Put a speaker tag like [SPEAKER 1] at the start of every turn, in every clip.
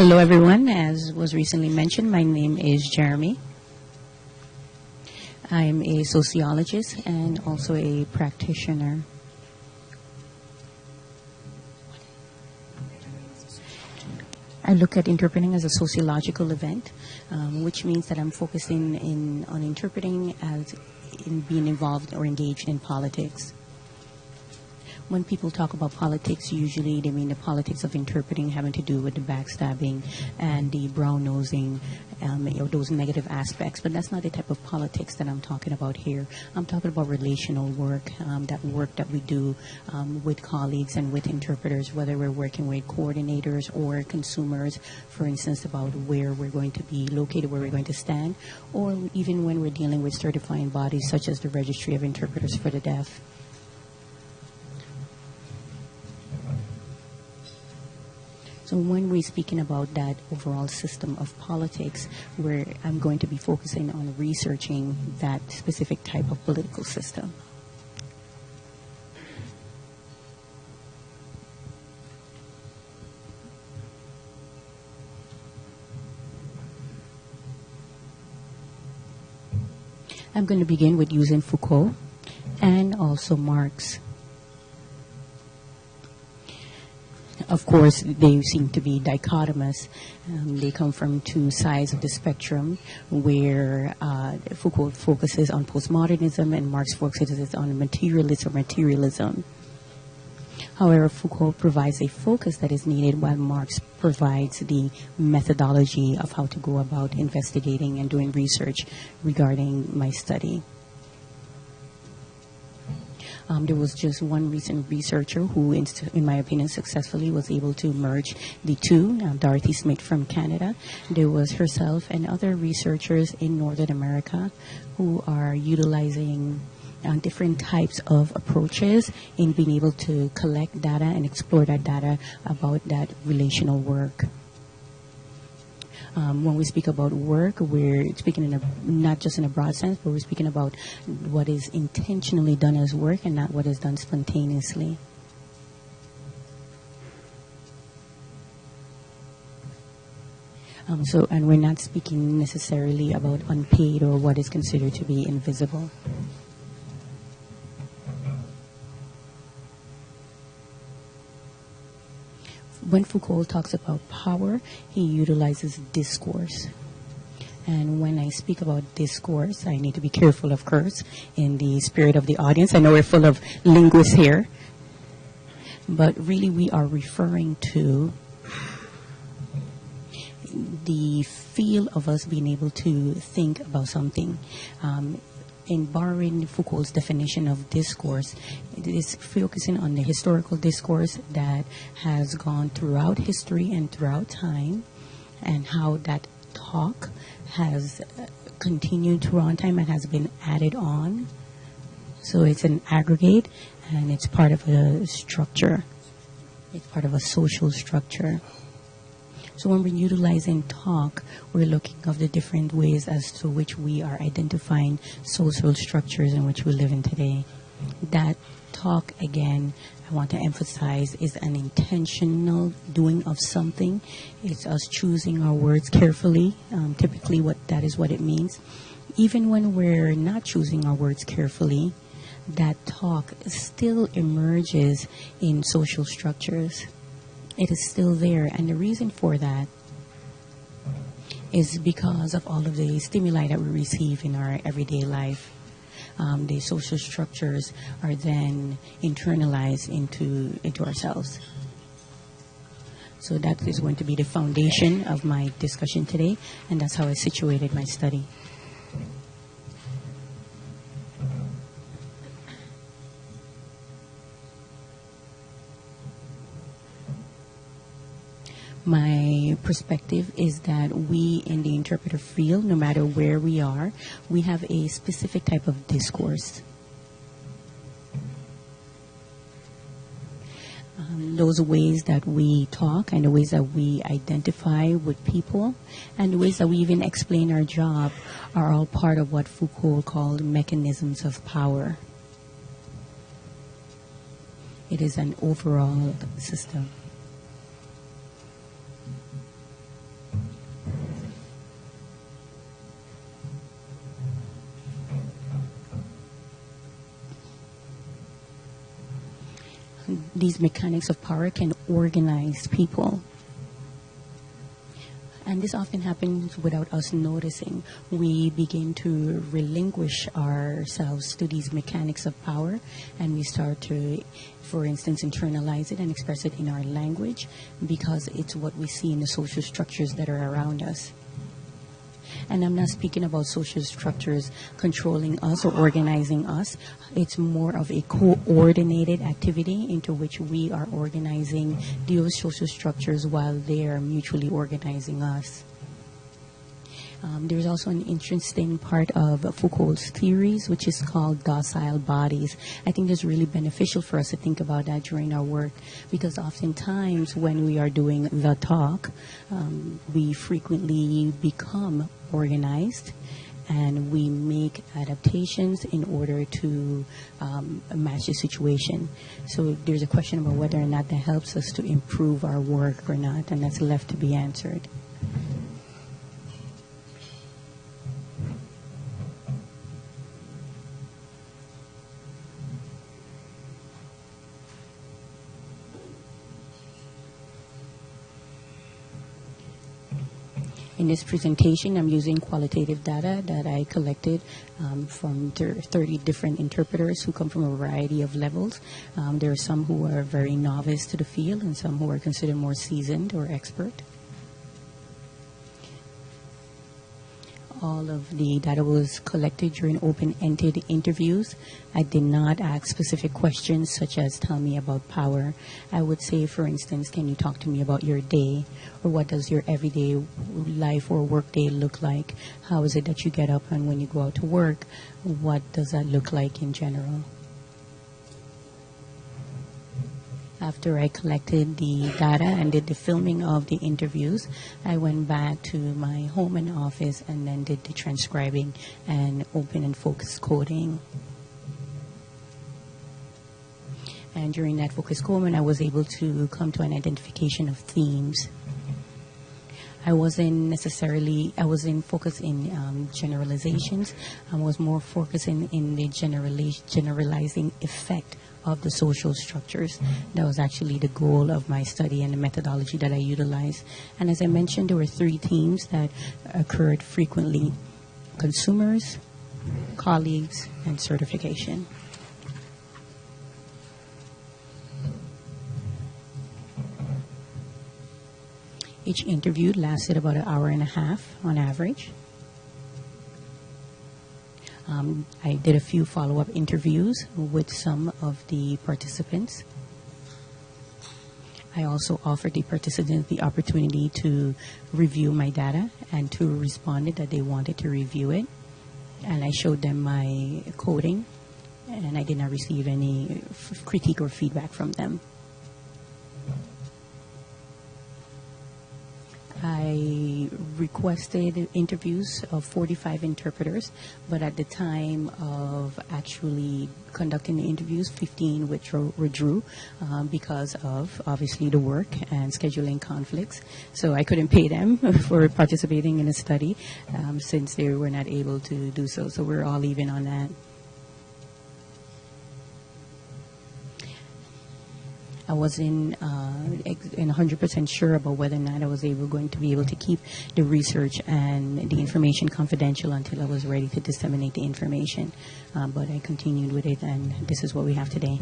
[SPEAKER 1] Hello, everyone. As was recently mentioned, my name is Jeremy. I'm a sociologist and also a practitioner. I look at interpreting as a sociological event, which means that I'm focusing on interpreting as in being involved or engaged in politics. When people talk about politics, usually they mean the politics of interpreting having to do with the backstabbing and the brown-nosing, those negative aspects. But that's not the type of politics that I'm talking about here. I'm talking about relational work, that work that we do with colleagues and with interpreters, whether we're working with coordinators or consumers, for instance, about where we're going to be located, where we're going to stand, or even when we're dealing with certifying bodies such as the Registry of Interpreters for the Deaf. So when we're speaking about that overall system of politics, where I'm going to be focusing on researching that specific type of political system. I'm going to begin with using Foucault and also Marx. Of course, they seem to be dichotomous. They come from two sides of the spectrum, where Foucault focuses on postmodernism and Marx focuses on materialism. However, Foucault provides a focus that is needed, while Marx provides the methodology of how to go about investigating and doing research regarding my study. There was just one recent researcher who, in my opinion, successfully was able to merge the two, Dorothy Smith from Canada. There was herself and other researchers in Northern America who are utilizing different types of approaches in being able to collect data and explore that data about that relational work. When we speak about work, we're speaking not just in a broad sense, but we're speaking about what is intentionally done as work and not what is done spontaneously. And we're not speaking necessarily about unpaid or what is considered to be invisible. When Foucault talks about power, he utilizes discourse. And when I speak about discourse, I need to be careful, of course, in the spirit of the audience. I know we're full of linguists here. But really, we are referring to the feel of us being able to think about something. In borrowing Foucault's definition of discourse, it is focusing on the historical discourse that has gone throughout history and throughout time, and how that talk has continued throughout time and has been added on. So it's an aggregate, and it's part of a structure. It's part of a social structure. So when we're utilizing talk, we're looking at the different ways as to which we are identifying social structures in which we live in today. That talk, again, I want to emphasize, is an intentional doing of something. It's us choosing our words carefully. Typically, that is what it means. Even when we're not choosing our words carefully, that talk still emerges in social structures. It is still there, and the reason for that is because of all of the stimuli that we receive in our everyday life. The social structures are then internalized into ourselves. So that is going to be the foundation of my discussion today, and that's how I situated my study. My perspective is that we in the interpreter field, no matter where we are, we have a specific type of discourse. Those ways that we talk and the ways that we identify with people and the ways that we even explain our job are all part of what Foucault called mechanisms of power. It is an overall system. these mechanics of power can organize people. And this often happens without us noticing. We begin to relinquish ourselves to these mechanics of power, and we start to, for instance, internalize it and express it in our language because it's what we see in the social structures that are around us. And I'm not speaking about social structures controlling us or organizing us. It's more of a coordinated activity into which we are organizing those social structures while they are mutually organizing us. There's also an interesting part of Foucault's theories, which is called docile bodies. I think it's really beneficial for us to think about that during our work, because oftentimes when we are doing the talk, we frequently become organized and we make adaptations in order to match the situation. So there's a question about whether or not that helps us to improve our work or not, and that's left to be answered. In this presentation, I'm using qualitative data that I collected from 30 different interpreters who come from a variety of levels. There are some who are very novice to the field and some who are considered more seasoned or expert. All of the data was collected during open-ended interviews. I did not ask specific questions such as tell me about power. I would say, for instance, can you talk to me about your day? Or what does your everyday life or work day look like? How is it that you get up and when you go out to work? What does that look like in general? After I collected the data and did the filming of the interviews, I went back to my home and office and then did the transcribing and open and focus coding. And during that focus coding, I was able to come to an identification of themes. I wasn't focused in generalizations. I was more focusing in the generalizing effect of the social structures. That was actually the goal of my study and the methodology that I utilized. And as I mentioned, there were 3 themes that occurred frequently: consumers, colleagues, and certification. Each interview lasted about an hour and a half on average. I did a few follow-up interviews with some of the participants. I also offered the participants the opportunity to review my data and to responded that they wanted to review it. And I showed them my coding, and I did not receive any critique or feedback from them. I requested interviews of 45 interpreters, but at the time of actually conducting the interviews, 15 withdrew because of, obviously, the work and scheduling conflicts. So I couldn't pay them for participating in a study since they were not able to do so. So we're all even on that. I wasn't 100% sure about whether or not I was going to be able to keep the research and the information confidential until I was ready to disseminate the information. But I continued with it, and this is what we have today.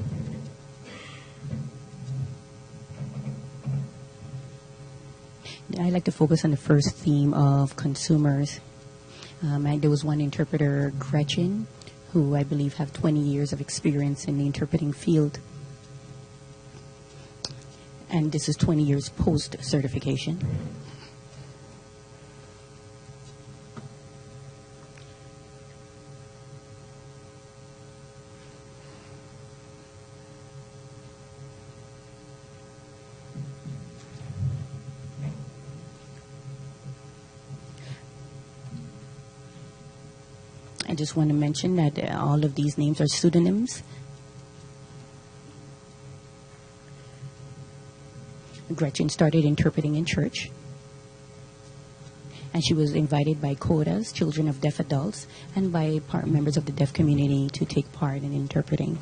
[SPEAKER 1] I like to focus on the first theme of consumers. There was one interpreter, Gretchen, who I believe have 20 years of experience in the interpreting field. And this is 20 years post-certification. I just want to mention that all of these names are pseudonyms. Gretchen started interpreting in church, and she was invited by CODAs, Children of Deaf Adults, and by members of the deaf community to take part in interpreting.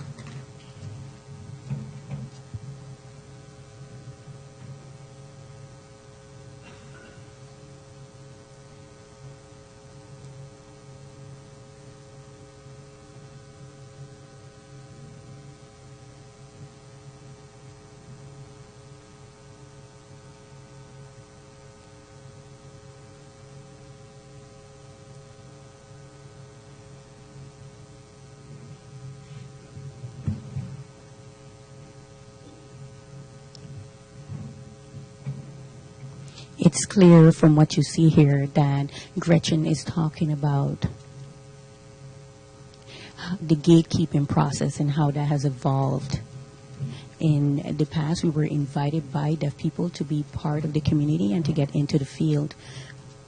[SPEAKER 1] it's clear from what you see here that Gretchen is talking about the gatekeeping process and how that has evolved. In the past, we were invited by deaf people to be part of the community and to get into the field.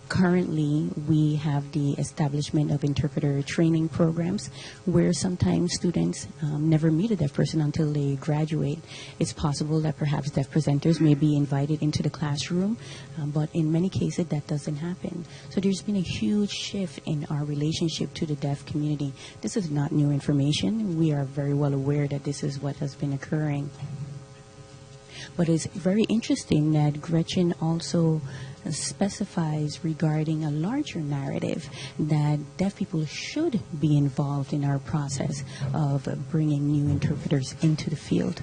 [SPEAKER 1] Currently, we have the establishment of interpreter training programs where sometimes students never meet a deaf person until they graduate. It's possible that perhaps deaf presenters may be invited into the classroom, but in many cases that doesn't happen. So there's been a huge shift in our relationship to the deaf community. This is not new information. We are very well aware that this is what has been occurring. But it's very interesting that Gretchen also specifies regarding a larger narrative that deaf people should be involved in our process of bringing new interpreters into the field.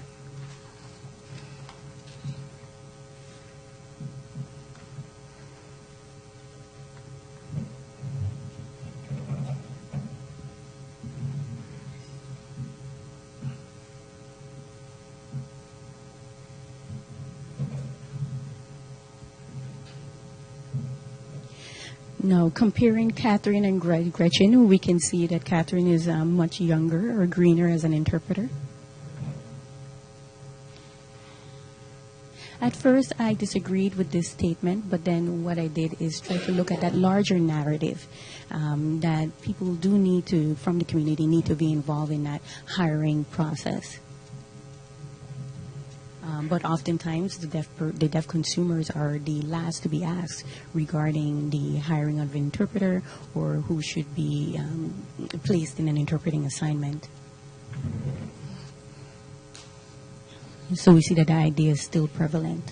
[SPEAKER 1] Now, comparing Catherine and Gretchen, we can see that Catherine is much younger or greener as an interpreter. At first, I disagreed with this statement, but then what I did is try to look at that larger narrative that people do need to, from the community, need to be involved in that hiring process. But oftentimes, the deaf consumers are the last to be asked regarding the hiring of an interpreter or who should be placed in an interpreting assignment. So we see that the idea is still prevalent.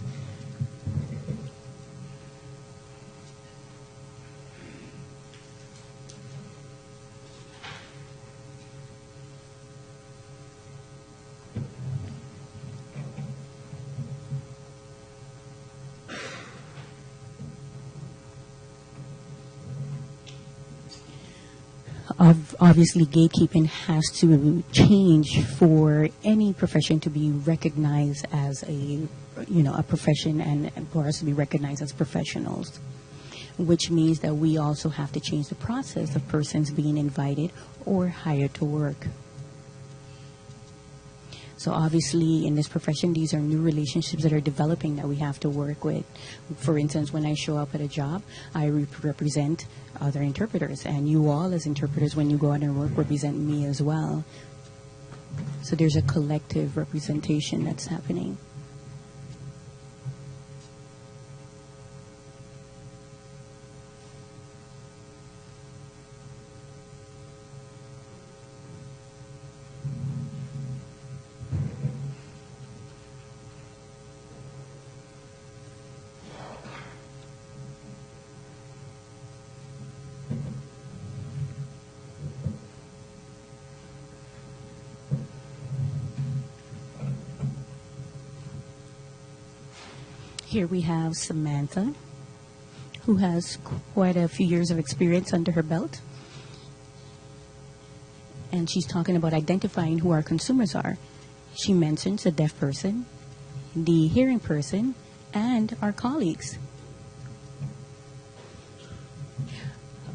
[SPEAKER 1] Obviously, gatekeeping has to change for any profession to be recognized as a profession and for us to be recognized as professionals, which means that we also have to change the process of persons being invited or hired to work. So obviously, in this profession, these are new relationships that are developing that we have to work with. For instance, when I show up at a job, I represent other interpreters, and you all as interpreters, when you go out and work, represent me as well. So there's a collective representation that's happening. Here we have Samantha, who has quite a few years of experience under her belt. And she's talking about identifying who our consumers are. She mentions the deaf person, the hearing person, and our colleagues.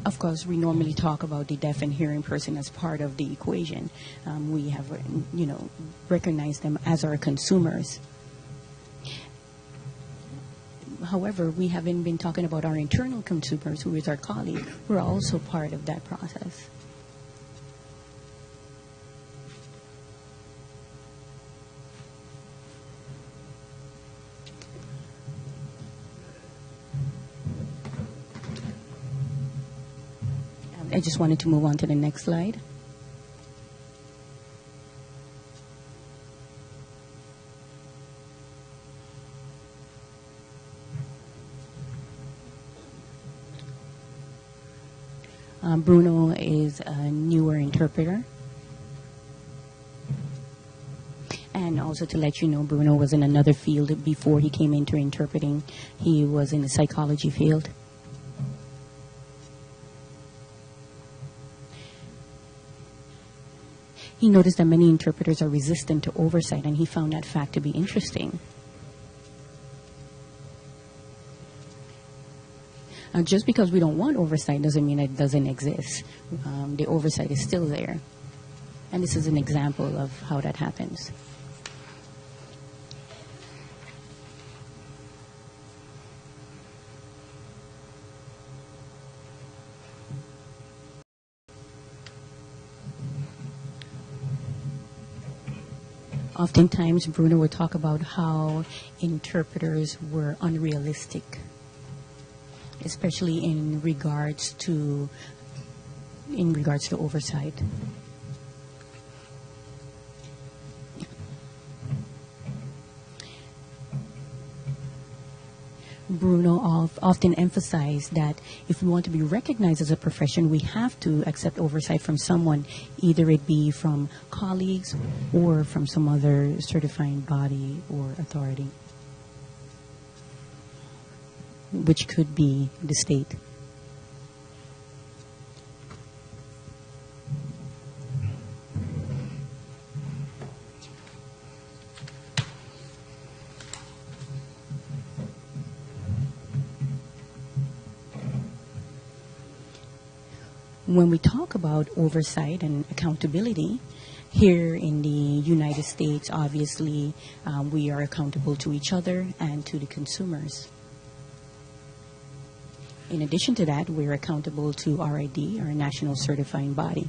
[SPEAKER 1] Of course, we normally talk about the deaf and hearing person as part of the equation. We have, recognized them as our consumers. However, we haven't been talking about our internal consumers, who is our colleague, who are also part of that process. I just wanted to move on to the next slide. Bruno is a newer interpreter. And also to let you know, Bruno was in another field before he came into interpreting. He was in the psychology field. He noticed that many interpreters are resistant to oversight, and he found that fact to be interesting. Just because we don't want oversight doesn't mean it doesn't exist. The oversight is still there. And this is an example of how that happens. Oftentimes, Bruno would talk about how interpreters were unrealistic, especially in regards to oversight. Bruno often emphasized that if we want to be recognized as a profession, we have to accept oversight from someone, either it be from colleagues or from some other certifying body or authority, which could be the state. When we talk about oversight and accountability, here in the United States, obviously, we are accountable to each other and to the consumers. In addition to that, we're accountable to RID, our national certifying body.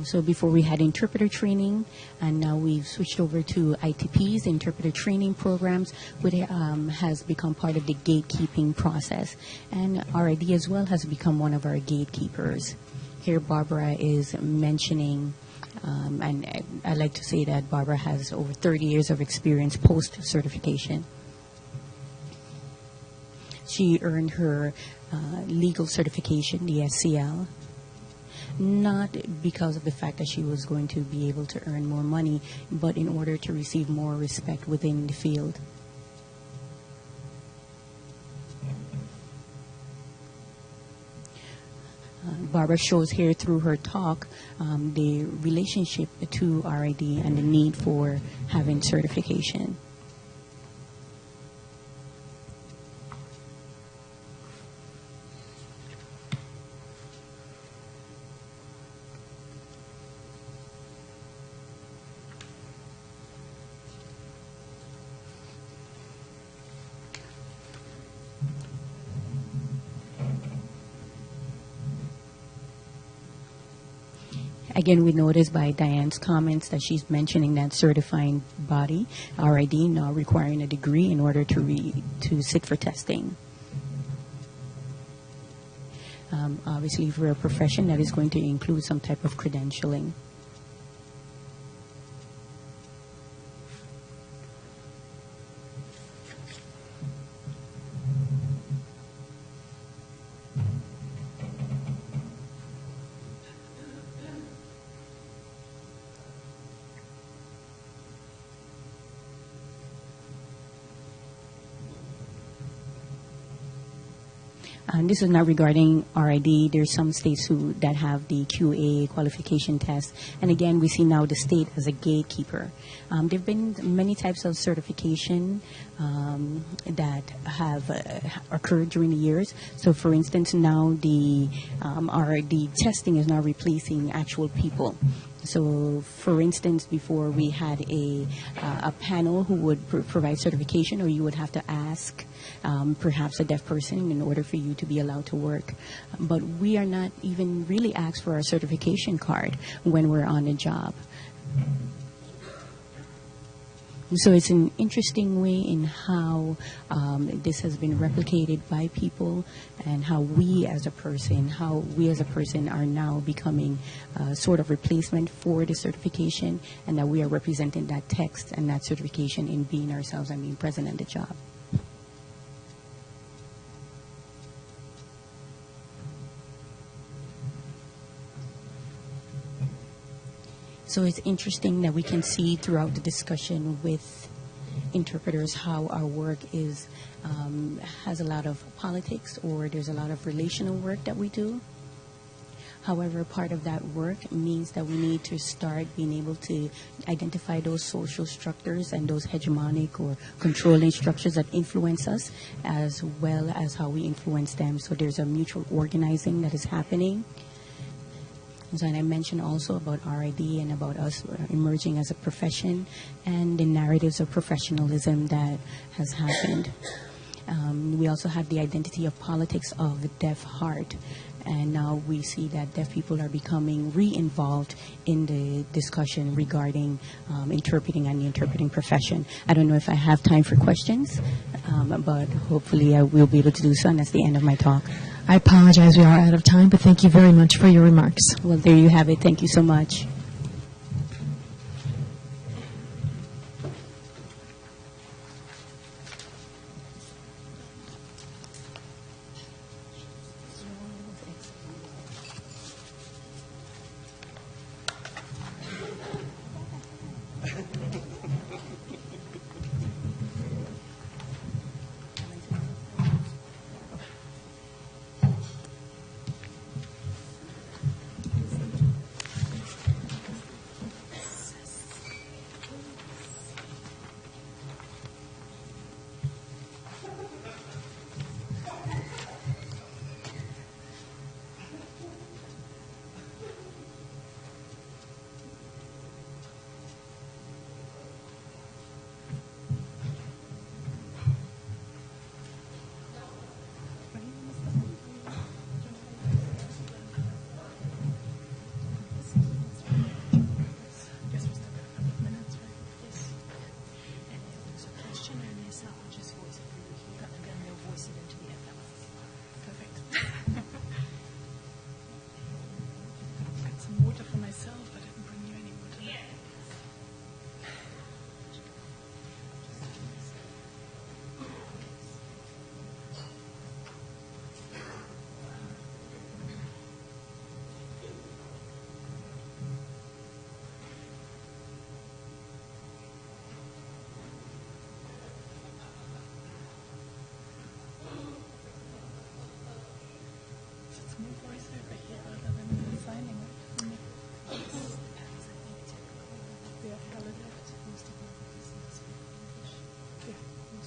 [SPEAKER 1] So before we had interpreter training, and now we've switched over to ITPs, interpreter training programs, which has become part of the gatekeeping process. And RID as well has become one of our gatekeepers. Here Barbara is mentioning, and I like to say that Barbara has over 30 years of experience post-certification. She earned her legal certification, the SCL, not because of the fact that she was going to be able to earn more money, but in order to receive more respect within the field. Barbara shows here through her talk the relationship to RID and the need for having certification. Again, we noticed by Diane's comments that she's mentioning that certifying body, RID, now requiring a degree in order to sit for testing. Obviously, for a profession, that is going to include some type of credentialing. And this is not regarding RID. There's some states that have the QA qualification test. And again, we see now the state as a gatekeeper. There have been many types of certification that have occurred during the years. So, for instance, now the RID testing is now replacing actual people. So, for instance, before we had a panel who would provide certification, or you would have to ask perhaps a deaf person in order for you to be allowed to work. But we are not even really asked for our certification card when we're on a job. So it's an interesting way in how this has been replicated by people, and how we as a person are now becoming sort of replacement for the certification, and that we are representing that text and that certification in being ourselves and being present at the job. So it's interesting that we can see throughout the discussion with interpreters how our work is has a lot of politics, or there's a lot of relational work that we do. However, part of that work means that we need to start being able to identify those social structures and those hegemonic or controlling structures that influence us, as well as how we influence them. So there's a mutual organizing that is happening. So, and I mentioned also about RID and about us emerging as a profession and the narratives of professionalism that has happened. We also have the identity of politics of the deaf heart. And now we see that deaf people are becoming re-involved in the discussion regarding interpreting and the interpreting profession. I don't know if I have time for questions, but hopefully I will be able to do so, and that's the end of my talk.
[SPEAKER 2] I apologize, we are out of time, but thank you very much for your remarks.
[SPEAKER 1] Well, there you have it. Thank you so much.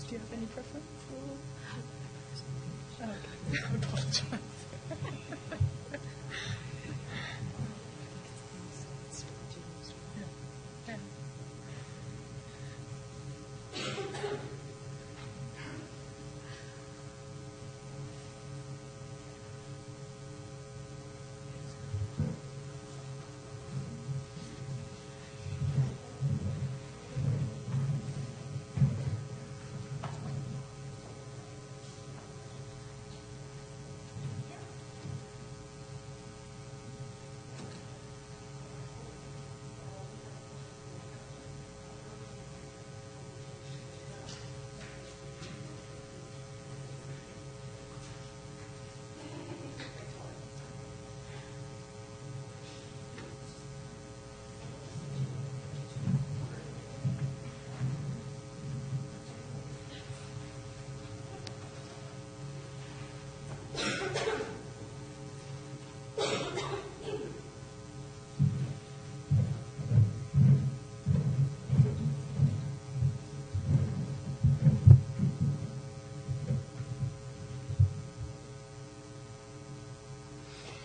[SPEAKER 3] Do you have any preference? Okay. I apologize. Yeah.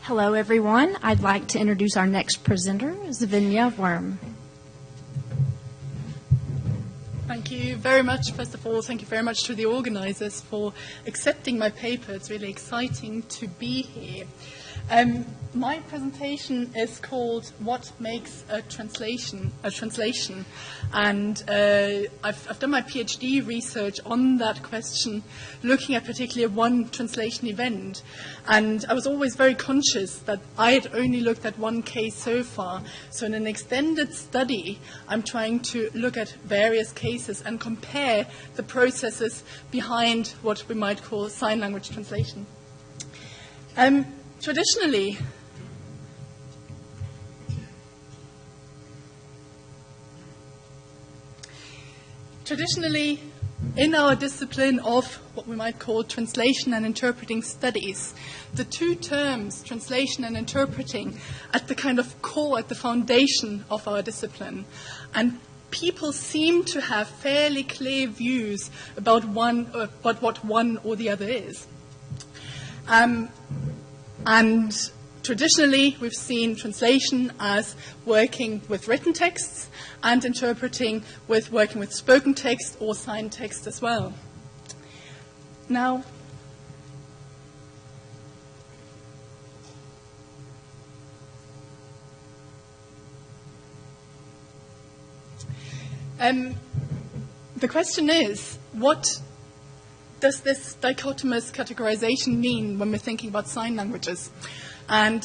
[SPEAKER 4] Hello, everyone. I'd like to introduce our next presenter, Zavinia Worm.
[SPEAKER 3] Thank you very much. First of all, thank you very much to the organizers for accepting my paper. It's really exciting to be here. My presentation is called "What Makes a Translation?" And I've done my PhD research on that question, looking at particularly one translation event. And I was always very conscious that I had only looked at one case so far. So in an extended study, I'm trying to look at various cases and compare the processes behind what we might call sign language translation. Traditionally, in our discipline of what we might call translation and interpreting studies, the two terms, translation and interpreting, at the kind of core, at the foundation of our discipline. And people seem to have fairly clear views about what one or the other is. And traditionally, we've seen translation as working with written texts and interpreting with working with spoken text or signed text as well. Now, the question is, what does this dichotomous categorization mean when we're thinking about sign languages? And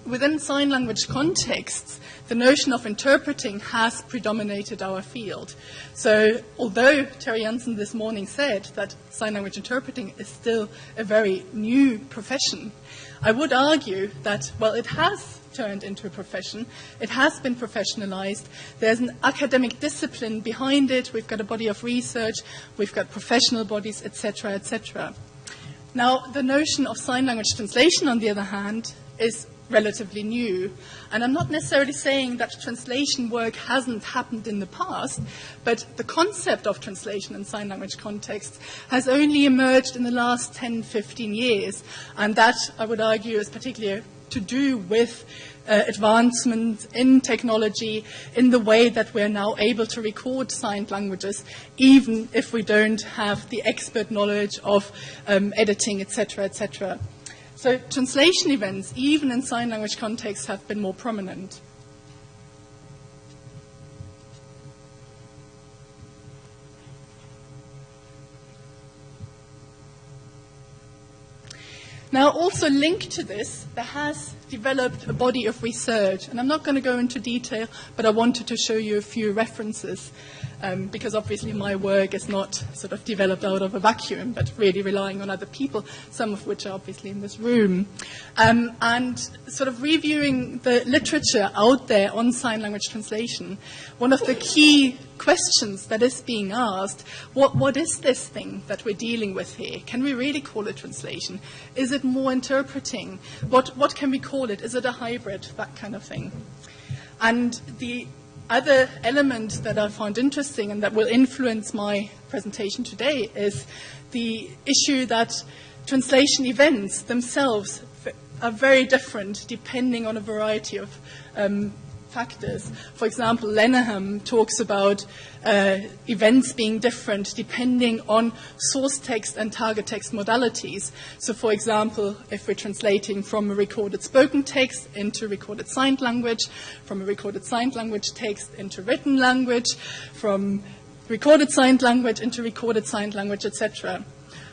[SPEAKER 3] within sign language contexts, the notion of interpreting has predominated our field. So although Terry Jansen this morning said that sign language interpreting is still a very new profession, I would argue that, well, it has turned into a profession. It has been professionalized. There's an academic discipline behind it. We've got a body of research. We've got professional bodies, etc., etc. Now, the notion of sign language translation, on the other hand, is relatively new. And I'm not necessarily saying that translation work hasn't happened in the past, but the concept of translation in sign language context has only emerged in the last 10, 15 years. And that, I would argue, is particularly to do with advancements in technology, in the way that we're now able to record signed languages, even if we don't have the expert knowledge of editing, etc., etc. So translation events, even in sign language contexts, have been more prominent. Now, also linked to this, there has developed a body of research, and I'm not going to go into detail, but I wanted to show you a few references, because obviously my work is not sort of developed out of a vacuum, but really relying on other people, some of which are obviously in this room, and sort of reviewing the literature out there on sign language translation. One of the key questions that is being asked, what is this thing that we're dealing with here? Can we really call it translation? Is it more interpreting? What can we call it? Is it a hybrid? That kind of thing. And the other element that I found interesting and that will influence my presentation today is the issue that translation events themselves are very different depending on a variety of factors. For example, Lenaham talks about events being different depending on source text and target text modalities. So, for example, if we're translating from a recorded spoken text into recorded signed language, from a recorded signed language text into written language, from recorded signed language into recorded signed language, etc.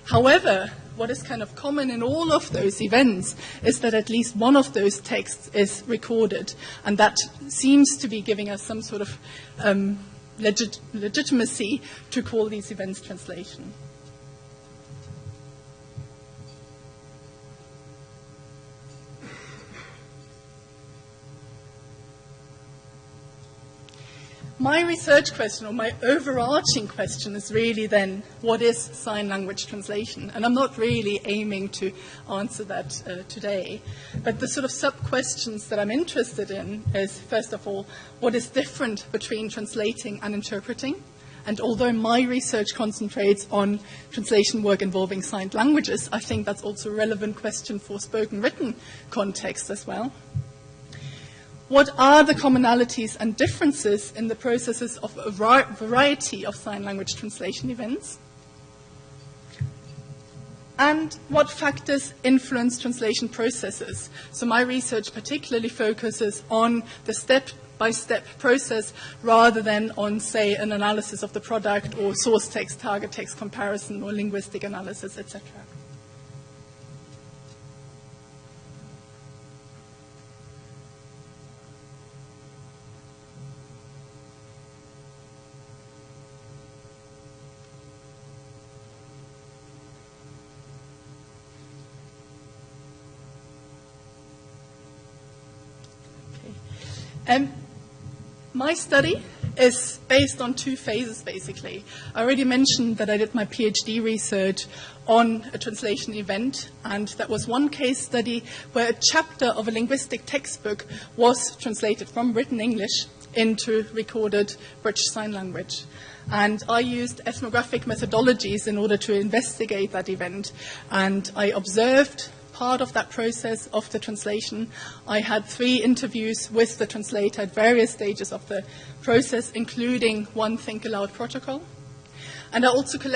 [SPEAKER 3] However, what is kind of common in all of those events is that at least one of those texts is recorded, and that seems to be giving us some sort of legitimacy to call these events translation. My research question, or my overarching question, is really then, what is sign language translation? And I'm not really aiming to answer that today. But the sort of sub-questions that I'm interested in is, first of all, what is different between translating and interpreting? And although my research concentrates on translation work involving signed languages, I think that's also a relevant question for spoken written context as well. what are the commonalities and differences in the processes of a variety of sign language translation events? And what factors influence translation processes? So my research particularly focuses on the step-by-step process rather than on, say, an analysis of the product or source text, target text comparison or linguistic analysis, etc. My study is based on two phases, basically. I already mentioned that I did my PhD research on a translation event, and that was one case study where a chapter of a linguistic textbook was translated from written English into recorded British Sign Language. And I used ethnographic methodologies in order to investigate that event, and I observed part of that process of the translation. I had 3 interviews with the translator at various stages of the process, including one think aloud protocol. And I also collected